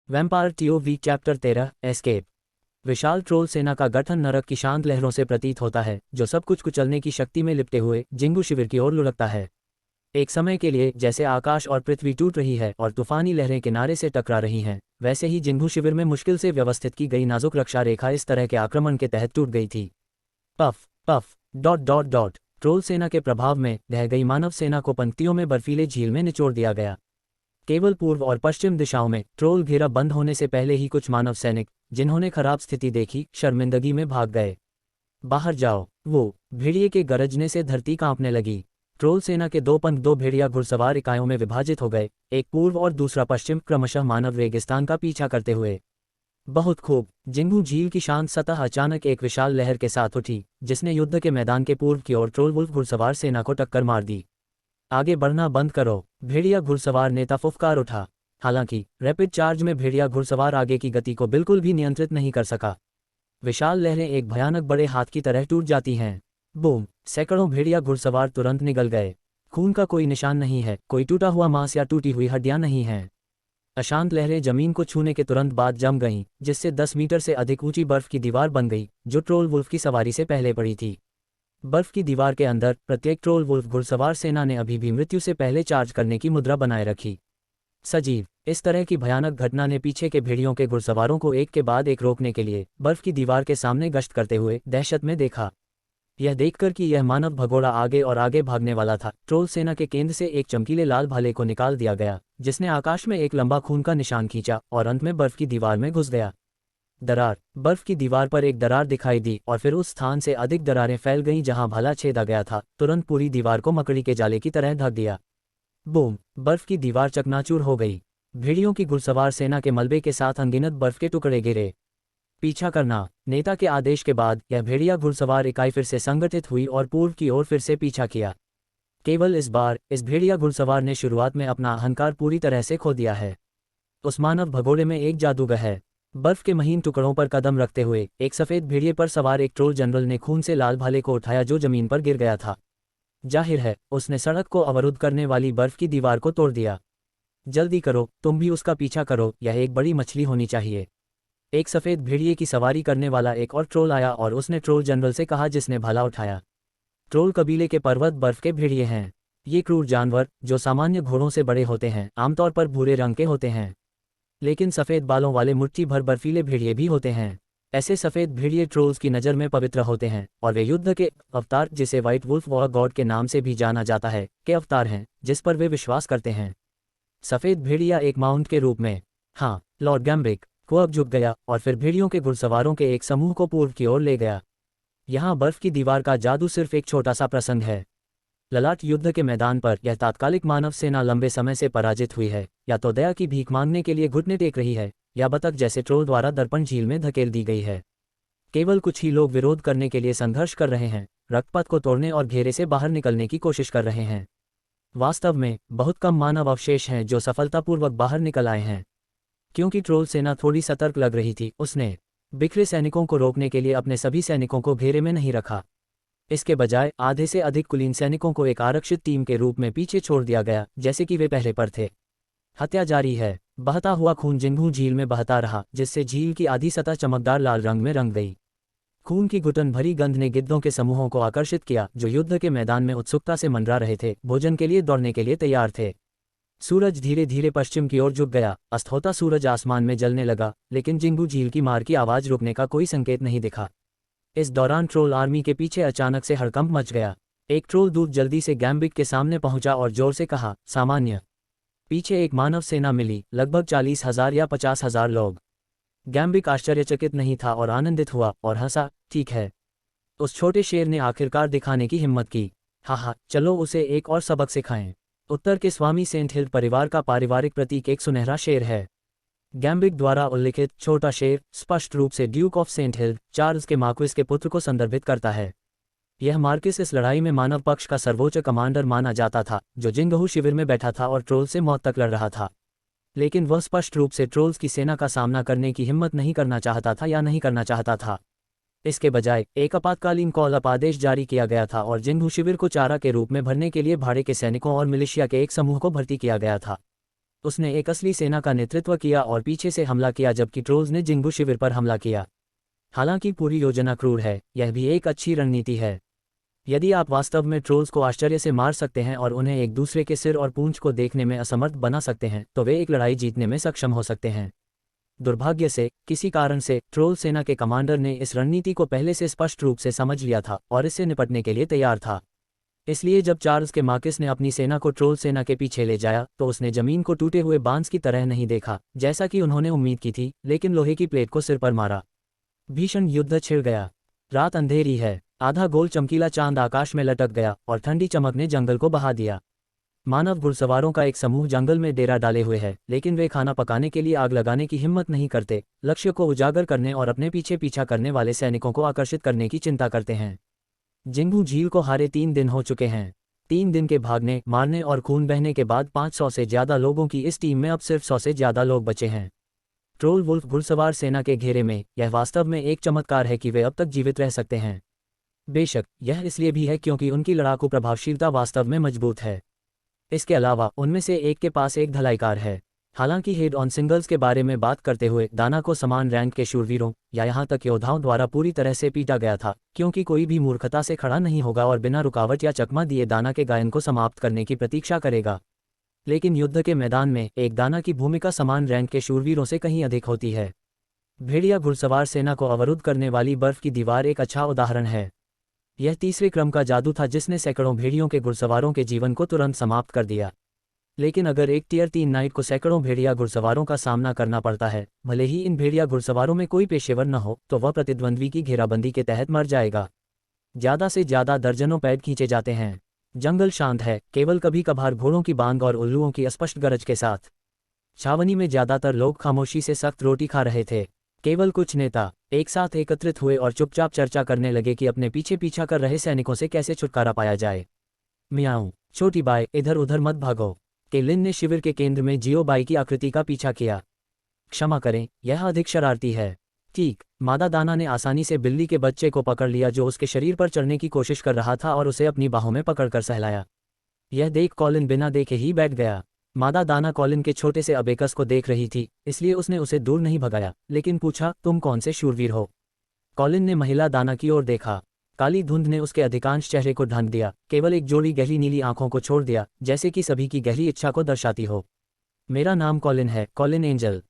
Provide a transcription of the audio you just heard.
Vampire TOV chapter 13 escape. विशाल troll सेना का गठन नरक की शांत लहरों से प्रतीत होता है, जो सब कुछ कुचलने की शक्ति में लिपटे हुए जिंगू शिविर की ओर लुढ़कता है। एक समय के लिए जैसे आकाश और पृथ्वी टूट रही है और तूफानी लहरें किनारे से टकरा रही हैं, वैसे ही जिंगू शिविर में मुश्किल से व्यवस्थित की गई नाजुक रक्षा रेखा इस तरह के आक्रमण के तहत टूट गई थी। Puff puff dot dot dot. Troll सेना के प्रभाव में ढह गई मानव सेना को पंक्तियों में बर्फीले झील में निचोड़ दिया गया। केवल पूर्व और पश्चिम दिशाओं में ट्रोल घेरा बंद होने से पहले ही कुछ मानव सैनिक, जिन्होंने खराब स्थिति देखी, शर्मिंदगी में भाग गए। बाहर जाओ, वो भेड़िए के गरजने से धरती कांपने लगी। ट्रोल सेना के दो पंख दो भेड़िया घुड़सवार इकाइयों में विभाजित हो गए, एक पूर्व और दूसरा पश्चिम, क्रमशः मानव रेगिस्तान का पीछा करते हुए। बहुत खूब। जिंगू झील की शांत सतह अचानक एक विशाल लहर के साथ उठी, जिसने युद्ध के मैदान के पूर्व की ओर ट्रोल वुल्फ घुड़सवार सेना को टक्कर मार दी। आगे बढ़ना बंद करो, भेड़िया घुड़सवार नेता फुफकार उठा। हालांकि रैपिड चार्ज में भेड़िया घुड़सवार आगे की गति को बिल्कुल भी नियंत्रित नहीं कर सका। विशाल लहरें एक भयानक बड़े हाथ की तरह टूट जाती हैं। बूम! सैकड़ों भेड़िया घुड़सवार तुरंत निगल गए। खून का कोई निशान नहीं है, कोई टूटा हुआ मांस या टूटी हुई हड्डियां नहीं हैं। अशांत लहरें जमीन को छूने के तुरंत बाद जम गईं, जिससे 10 मीटर से अधिक ऊंची बर्फ की दीवार बन गई, जो ट्रोल वुल्फ की सवारी से पहले पड़ी थी। बर्फ की दीवार के अंदर प्रत्येक ट्रोल वुल्फ घुड़सवार सेना ने अभी भी मृत्यु से पहले चार्ज करने की मुद्रा बनाए रखी। सजीव! इस तरह की भयानक घटना ने पीछे के भेड़ियों के घुड़सवारों को एक के बाद एक रोकने के लिए बर्फ की दीवार के सामने गश्त करते हुए दहशत में देखा। यह देखकर कि यह मानव भगोड़ा आगे और आगे भागने वाला था, ट्रोल सेना के केंद्र से एक चमकीले लाल भाले को निकाल दिया गया, जिसने आकाश में एक लंबा खून का निशान खींचा और अंत में बर्फ की दीवार में घुस गया। दरार! बर्फ की दीवार पर एक दरार दिखाई दी और फिर उस स्थान से अधिक दरारें फैल गईं जहां भाला छेदा गया था, तुरंत पूरी दीवार को मकड़ी के जाले की तरह ढक दिया। बूम! बर्फ की दीवार चकनाचूर हो गई। भेड़ियों की घुड़सवार सेना के मलबे के साथ अनगिनत बर्फ के टुकड़े गिरे। पीछा करना! नेता के आदेश के बाद यह भेड़िया घुड़सवार इकाई फिर से संगठित हुई और पूर्व की ओर फिर से पीछा किया। केवल इस बार इस भेड़िया घुड़सवार ने शुरुआत में अपना अहंकार पूरी तरह से खो दिया है। उस मानव भगोड़े में एक जादूगर है। बर्फ के महीन टुकड़ों पर कदम रखते हुए एक सफेद भेड़िए पर सवार एक ट्रोल जनरल ने खून से लाल भाले को उठाया जो जमीन पर गिर गया था। जाहिर है, उसने सड़क को अवरुद्ध करने वाली बर्फ की दीवार को तोड़ दिया। जल्दी करो, तुम भी उसका पीछा करो, यह एक बड़ी मछली होनी चाहिए। एक सफेद भेड़िए की सवारी करने वाला एक और ट्रोल आया और उसने ट्रोल जनरल से कहा जिसने भाला उठाया। ट्रोल कबीले के पर्वत बर्फ के भेड़िए हैं। ये क्रूर जानवर, जो सामान्य घोड़ों से बड़े होते हैं, आमतौर पर भूरे रंग के होते हैं। लेकिन सफ़ेद बालों वाले मुट्ठी भर बर्फीले भेड़िए भी होते हैं। ऐसे सफ़ेद भेड़िए ट्रोल्स की नज़र में पवित्र होते हैं और वे युद्ध के अवतार, जिसे व्हाइट वुल्फ वॉर गॉड के नाम से भी जाना जाता है, के अवतार हैं, जिस पर वे विश्वास करते हैं। सफ़ेद भेड़िया एक माउंट के रूप में, हाँ, लॉर्ड गैम्ब्रिक को अब झुक गया और फिर भेड़ियों के घुड़सवारों के एक समूह को पूर्व की ओर ले गया। यहाँ बर्फ की दीवार का जादू सिर्फ एक छोटा सा प्रसंग है। ललाट युद्ध के मैदान पर यह तात्कालिक मानव सेना लंबे समय से पराजित हुई है, या तो दया की भीख मांगने के लिए घुटने टेक रही है, या बतख जैसे ट्रोल द्वारा दर्पण झील में धकेल दी गई है। केवल कुछ ही लोग विरोध करने के लिए संघर्ष कर रहे हैं, रक्तपथ को तोड़ने और घेरे से बाहर निकलने की कोशिश कर रहे हैं। वास्तव में बहुत कम मानव अवशेष हैं जो सफलतापूर्वक बाहर निकल आए हैं। क्योंकि ट्रोल सेना थोड़ी सतर्क लग रही थी, उसने बिखरे सैनिकों को रोकने के लिए अपने सभी सैनिकों को घेरे में नहीं रखा। इसके बजाय आधे से अधिक कुलीन सैनिकों को एक आरक्षित टीम के रूप में पीछे छोड़ दिया गया, जैसे कि वे पहले पर थे। हत्या जारी है। बहता हुआ खून जिंगू झील में बहता रहा, जिससे झील की आधी सतह चमकदार लाल रंग में रंग गई। खून की घुटन भरी गंध ने गिद्धों के समूहों को आकर्षित किया, जो युद्ध के मैदान में उत्सुकता से मंडरा रहे थे, भोजन के लिए दौड़ने के लिए तैयार थे। सूरज धीरे धीरे पश्चिम की ओर झुक गया। अस्त होता सूरज आसमान में जलने लगा, लेकिन जिंगू झील की मार की आवाज रुकने का कोई संकेत नहीं दिखा। इस दौरान ट्रोल आर्मी के पीछे अचानक से हड़कंप मच गया। एक ट्रोल दूत जल्दी से गैम्बिक के सामने पहुंचा और जोर से कहा, सामान्य। पीछे एक मानव सेना मिली, लगभग 40,000 या 50,000 लोग। गैम्बिक आश्चर्यचकित नहीं था और आनंदित हुआ और हंसा, ठीक है। उस छोटे शेर ने आखिरकार दिखाने की हिम्मत की। हाँ, चलो उसे एक और सबक सिखाएं। उत्तर के स्वामी सेंट हिल्ड परिवार का पारिवारिक प्रतीक एक सुनहरा शेर है। गैम्बिक द्वारा उल्लिखित छोटा शेर स्पष्ट रूप से duke of saint Hild, Charles के मार्क्विस के पुत्र को संदर्भित करता है। यह मार्क्विस इस लड़ाई में मानव पक्ष का सर्वोच्च कमांडर माना जाता था, जो जिंगहू शिविर में बैठा था और ट्रोल से मौत तक लड़ रहा था। लेकिन वह स्पष्ट रूप से ट्रोल्स की सेना का सामना करने की हिम्मत नहीं करना चाहता था या नहीं करना चाहता था। इसके बजाय एक आपातकालीन कॉल अप आदेश जारी किया गया था और जिंगहू शिविर को चारा के रूप में भरने के लिए भाड़े के सैनिकों और मिलिशिया के एक समूह को भर्ती किया गया था। उसने एक असली सेना का नेतृत्व किया और पीछे से हमला किया जबकि ट्रोल्स ने जिंगू शिविर पर हमला किया। हालांकि पूरी योजना क्रूर है, यह भी एक अच्छी रणनीति है। यदि आप वास्तव में ट्रोल्स को आश्चर्य से मार सकते हैं और उन्हें एक दूसरे के सिर और पूंछ को देखने में असमर्थ बना सकते हैं तो वे एक लड़ाई जीतने में सक्षम हो सकते हैं। दुर्भाग्य से किसी कारण से ट्रोल सेना के कमांडर ने इस रणनीति को पहले से स्पष्ट रूप से समझ लिया था और इससे निपटने के लिए तैयार था। इसलिए जब चार्ल्स के मार्किस ने अपनी सेना को ट्रोल सेना के पीछे ले जाया तो उसने जमीन को टूटे हुए बांस की तरह नहीं देखा जैसा कि उन्होंने उम्मीद की थी, लेकिन लोहे की प्लेट को सिर पर मारा। भीषण युद्ध छिड़ गया। रात अंधेरी है, आधा गोल चमकीला चांद आकाश में लटक गया और ठंडी चमक ने जंगल को बहा दिया। मानव घुड़सवारों का एक समूह जंगल में डेरा डाले हुए है, लेकिन वे खाना पकाने के लिए आग लगाने की हिम्मत नहीं करते, लक्ष्य को उजागर करने और अपने पीछे पीछा करने वाले सैनिकों को आकर्षित करने की चिंता करते हैं। जिंगू झील को हारे 3 दिन हो चुके हैं। 3 दिन के भागने, मारने और खून बहने के बाद 500 से ज्यादा लोगों की इस टीम में अब सिर्फ 100 से ज्यादा लोग बचे हैं। ट्रोल वुल्फ घुड़सवार सेना के घेरे में, यह वास्तव में एक चमत्कार है कि वे अब तक जीवित रह सकते हैं। बेशक यह इसलिए भी है क्योंकि उनकी लड़ाकू प्रभावशीलता वास्तव में मजबूत है। इसके अलावा उनमें से एक के पास एक धलाईकार है। हालांकि हेड ऑन सिंगल्स के बारे में बात करते हुए दाना को समान रैंक के शूरवीरों या यहाँ तक योद्धाओं द्वारा पूरी तरह से पीटा गया था, क्योंकि कोई भी मूर्खता से खड़ा नहीं होगा और बिना रुकावट या चकमा दिए दाना के गायन को समाप्त करने की प्रतीक्षा करेगा। लेकिन युद्ध के मैदान में एक दाना की भूमिका समान रैंक के शूरवीरों से कहीं अधिक होती है। भेड़िया घुड़सवार सेना को अवरुद्ध करने वाली बर्फ की दीवार एक अच्छा उदाहरण है। यह तीसरे क्रम का जादू था जिसने सैकड़ों भेड़ियों के घुड़सवारों के जीवन को तुरंत समाप्त कर दिया। लेकिन अगर एक टियर 3 नाइट को सैकड़ों भेड़िया घुड़सवारों का सामना करना पड़ता है, भले ही इन भेड़िया घुड़सवारों में कोई पेशेवर न हो, तो वह प्रतिद्वंद्वी की घेराबंदी के तहत मर जाएगा। ज्यादा से ज्यादा दर्जनों पैड खींचे जाते हैं। जंगल शांत है, केवल कभी कभार घोड़ों की बांग और उल्लुओं की अस्पष्ट गरज के साथ। छावनी में ज्यादातर लोग खामोशी से सख्त रोटी खा रहे थे। केवल कुछ नेता एक साथ एकत्रित हुए और चुपचाप चर्चा करने लगे कि अपने पीछे पीछा कर रहे सैनिकों से कैसे छुटकारा पाया जाए। मियाऊं, छोटी बाई, इधर उधर मत भागो। केलिन ने शिविर के केंद्र में जियो बाई की आकृति का पीछा किया। क्षमा करें, यह अधिक शरारती है। ठीक, मादा दाना ने आसानी से बिल्ली के बच्चे को पकड़ लिया जो उसके शरीर पर चढ़ने की कोशिश कर रहा था और उसे अपनी बाहों में पकड़कर सहलाया। यह देख कॉलिन बिना देखे ही बैठ गया। मादा दाना कॉलिन के छोटे से अबेकस को देख रही थी, इसलिए उसने उसे दूर नहीं भगाया, लेकिन पूछा, तुम कौन से शूरवीर हो? कॉलिन ने महिला दाना की ओर देखा। काली धुंध ने उसके अधिकांश चेहरे को ढक दिया, केवल एक जोड़ी गहरी नीली आंखों को छोड़ दिया, जैसे कि सभी की गहरी इच्छा को दर्शाती हो। मेरा नाम कॉलिन है, कॉलिन एंजल।